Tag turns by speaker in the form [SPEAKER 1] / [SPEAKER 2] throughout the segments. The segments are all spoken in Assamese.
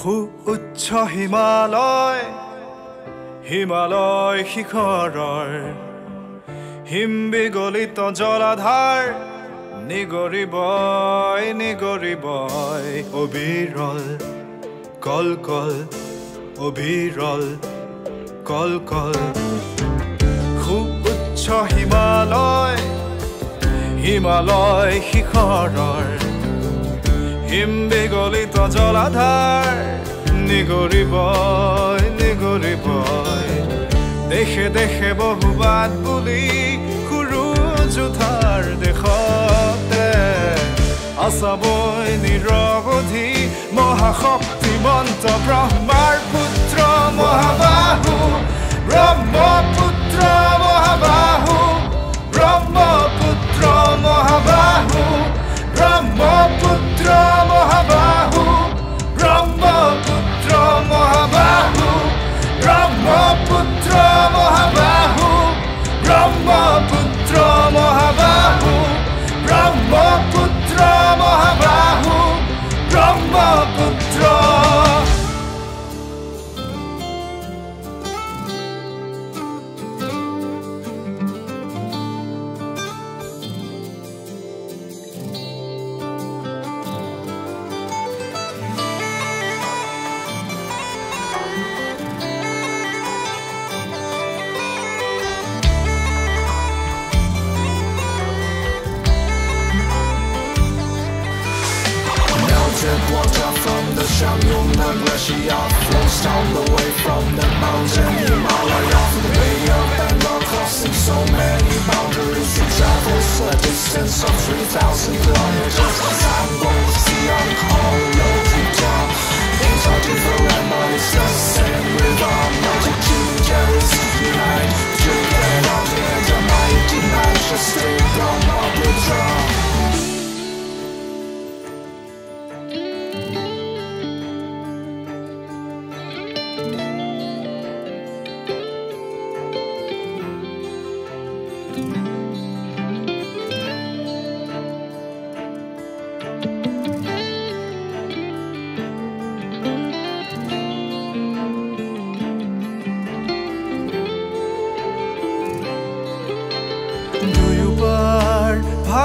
[SPEAKER 1] সুউচ্চ হিমালয় হিমালয় শিখৰৰ হিম বিগলিত জলাধাৰ নিগৰিবই নিগৰিবই অবিৰল কলকল অবিৰল কলকল সুউচ্চ হিমালয় হিমালয় শিখৰৰ হিম বিগলিত জলাধাৰ নিগৰিবই নিগৰিবই দেশে দেশে বহুবাদ বুলি সুৰু যোদ্ধাৰ দেশতে আছাবই নিৰৱধি মহাশক্তিমন্ত ব্ৰহ্মাৰ পুত্ৰ মহাবাহু ব্ৰহ্মপুত্ৰ মহাবাহু ব্ৰহ্মপুত্ৰ মহাবাহু ব্ৰহ্মপুত্ৰ মহাবাহু ব্ৰহ্মপুত্ৰ মহাবাহু ব্ৰহ্মপুত্ৰ মহাবাহু ব্ৰহ্মপুত্ৰ মহাবাহু ব্ৰহ্মপুত্ৰ মহাবাহু Brahmaputra
[SPEAKER 2] Water from the Shangyong and Russia flows down the way from the mountain Himalaya to the Bay of Bengal, crossing so many boundaries to travel a distance of 3,000 kilometers. Sangong, Xi'an, Hollow, Utah, things are different, but it's the same river. Multitude carries unite together, and the mighty majesty Brahmaputra.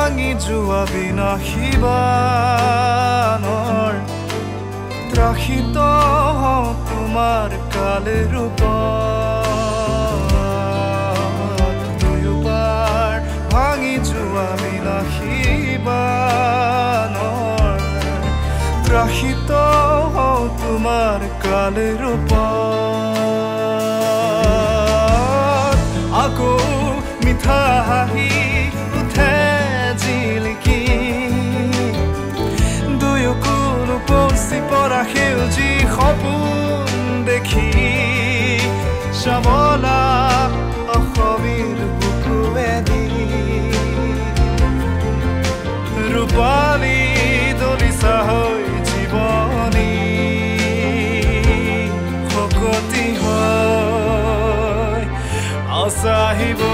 [SPEAKER 1] ভাঙি যোৱা বিনাশী বানৰ ত্ৰাসিত তোমাৰ কালে ৰূপত দুয়োবাৰ ভাঙি যোৱা বিনাশী বানৰ ত্ৰাসিত তোমাৰ কালে ৰূপত আকৌ মিঠা হাঁহি উপচি পৰা সেউজী সপোন দেখি শ্যামলা অসমীৰ বুকুৱেদি ৰূপালী দলিচা হৈ জীৱনী শকতি হৈ আচাহিব